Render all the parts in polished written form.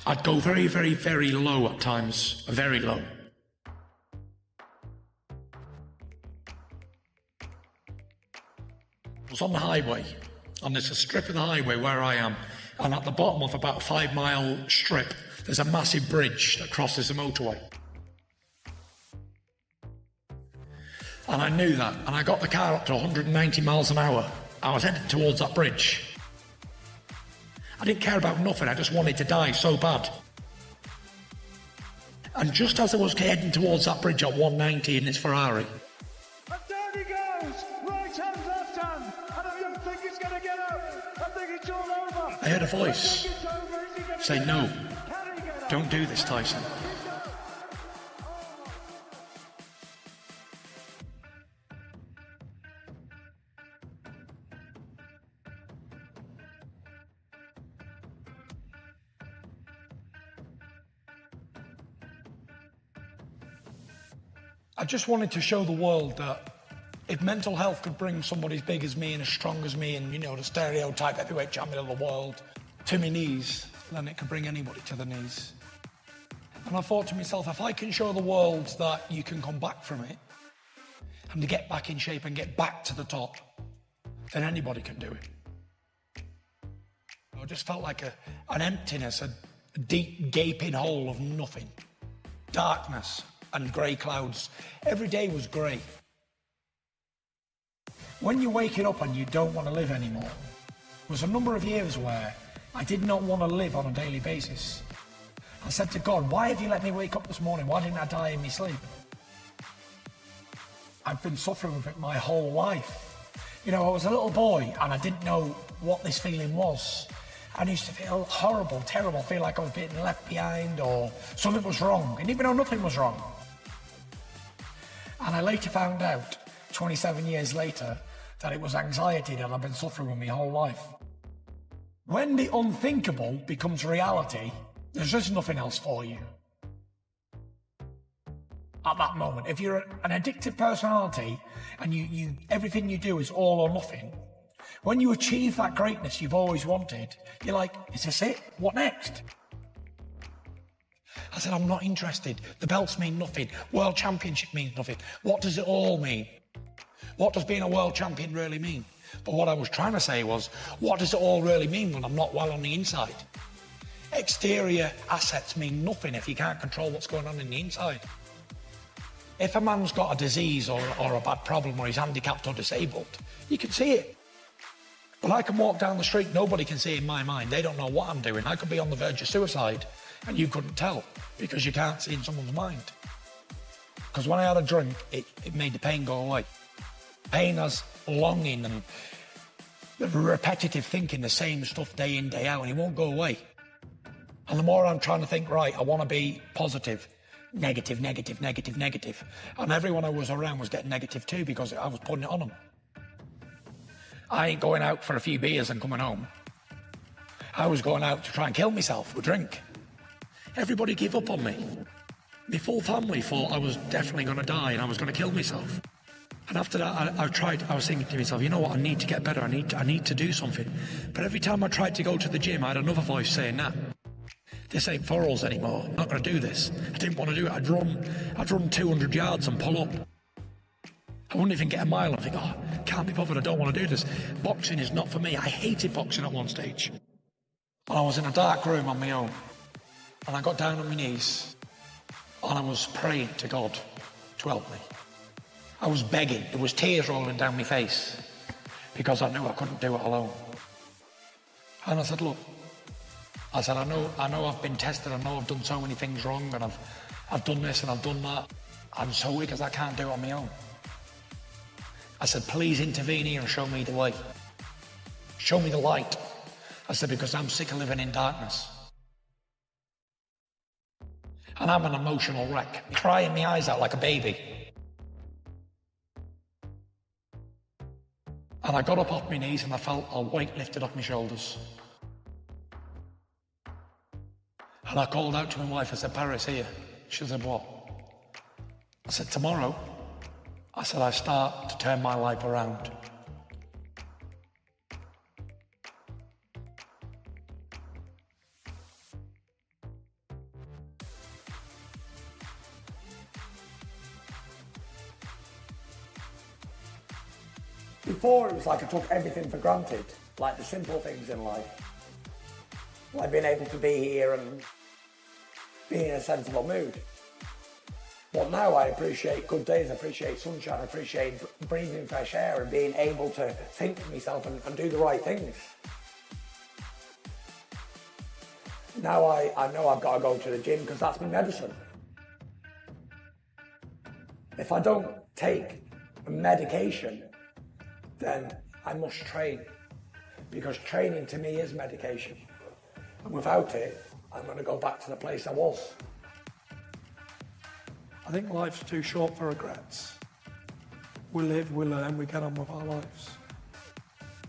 I'd go very, very, very low at times, very low. I was on the highway, and there's a strip of the highway where I am, and at the bottom of about a 5-mile strip, there's a massive bridge that crosses the motorway. And I knew that, and I got the car up to 190 miles an hour. I was headed towards that bridge. I didn't care about nothing, I just wanted to die so bad. And just as I was heading towards that bridge at 190 in his Ferrari, and down he goes! Right hand, left hand! And I don't think he's going to get up! I think it's all over! I heard a voice say, "No, don't do this, Tyson." I just wanted to show the world that if mental health could bring somebody as big as me and as strong as me and, you know, the stereotype heavyweight champion of the world to my knees, then it could bring anybody to the knees. And I thought to myself, if I can show the world that you can come back from it and to get back in shape and get back to the top, then anybody can do it. I just felt like an emptiness, a deep gaping hole of nothing, darkness and grey clouds. Every day was grey. When you're waking up and you don't want to live anymore, there was a number of years where I did not want to live on a daily basis. I said to God, why have you let me wake up this morning? Why didn't I die in my sleep? I've been suffering with it my whole life. You know, I was a little boy and I didn't know what this feeling was. I used to feel horrible, terrible, feel like I was being left behind or something was wrong, and even though nothing was wrong. And I later found out, 27 years later, that it was anxiety that I've been suffering with my whole life. When the unthinkable becomes reality, there's just nothing else for you. At that moment, if you're an addictive personality and you everything you do is all or nothing, when you achieve that greatness you've always wanted, you're like, is this it? What next? I said, I'm not interested. The belts mean nothing. World Championship means nothing. What does it all mean? What does being a world champion really mean? But what I was trying to say was, what does it all really mean when I'm not well on the inside? Exterior assets mean nothing if you can't control what's going on in the inside. If a man's got a disease or a bad problem or he's handicapped or disabled, you can see it. But I can walk down the street, nobody can see in my mind. They don't know what I'm doing. I could be on the verge of suicide and you couldn't tell because you can't see in someone's mind. Because when I had a drink, it made the pain go away. Pain has longing and the repetitive thinking, the same stuff day in, day out, and it won't go away. And the more I'm trying to think, right, I want to be positive, negative, negative, negative, negative. And everyone I was around was getting negative too because I was putting it on them. I ain't going out for a few beers and coming home. I was going out to try and kill myself with drink. Everybody gave up on me. My full family thought I was definitely going to die and I was going to kill myself. And after that, I was thinking to myself, you know what, I need to get better, I need to do something. But every time I tried to go to the gym, I had another voice saying, nah, this ain't for us anymore, I'm not going to do this. I didn't want to do it, I'd run 200 yards and pull up. I wouldn't even get a mile and think, oh, can't be bothered, I don't want to do this. Boxing is not for me. I hated boxing at one stage. And I was in a dark room on my own, and I got down on my knees, and I was praying to God to help me. I was begging, there was tears rolling down my face, because I knew I couldn't do it alone. And I said, look, I said, I know I've been tested, I know I've done so many things wrong, and I've done this and I've done that. I'm so weak as I can't do it on my own. I said, please intervene here and show me the way. Show me the light. I said, because I'm sick of living in darkness. And I'm an emotional wreck, crying my eyes out like a baby. And I got up off my knees and I felt a weight lifted off my shoulders. And I called out to my wife, I said, Paris, here. She said, what? I said, tomorrow, I said, I start to turn my life around. Before, it was like I took everything for granted, like the simple things in life. Like being able to be here and be in a sensible mood. But now I appreciate good days, I appreciate sunshine, I appreciate breathing fresh air and being able to think for myself and do the right things. Now I know I've got to go to the gym because that's my medicine. If I don't take medication, then I must train, because training to me is medication. And without it, I'm going to go back to the place I was. I think life's too short for regrets. We live, we learn, we get on with our lives.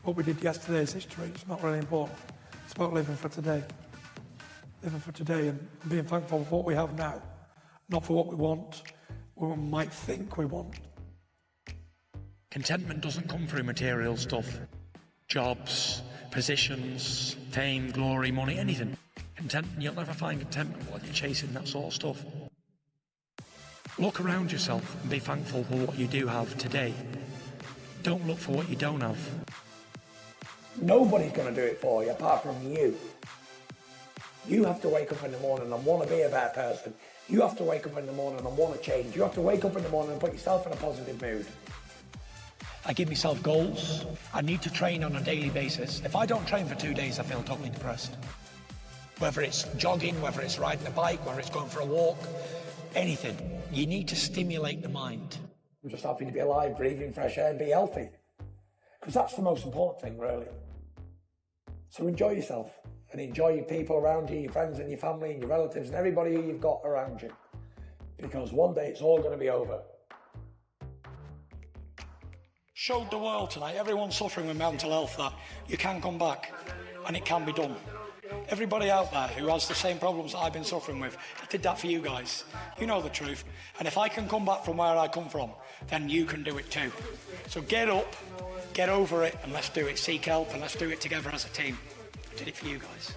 What we did yesterday is history, it's not really important. It's about living for today. Living for today and being thankful for what we have now, not for what we want, what we might think we want. Contentment doesn't come through material stuff. Jobs, positions, fame, glory, money, anything. Contentment, you'll never find contentment while you're chasing that sort of stuff. Look around yourself and be thankful for what you do have today. Don't look for what you don't have. Nobody's going to do it for you apart from you. You have to wake up in the morning and want to be a better person. You have to wake up in the morning and want to change. You have to wake up in the morning and put yourself in a positive mood. I give myself goals. I need to train on a daily basis. If I don't train for 2 days, I feel totally depressed. Whether it's jogging, whether it's riding a bike, whether it's going for a walk, anything. You need to stimulate the mind. I'm just happy to be alive, breathing fresh air and be healthy. Because that's the most important thing, really. So enjoy yourself and enjoy your people around you, your friends and your family and your relatives and everybody who you've got around you. Because one day it's all going to be over. Showed the world tonight, everyone suffering with mental health, that you can come back and it can be done. Everybody out there who has the same problems that I've been suffering with, I did that for you guys. You know the truth. And if I can come back from where I come from, then you can do it too. So get up, get over it, and let's do it. Seek help and let's do it together as a team. I did it for you guys.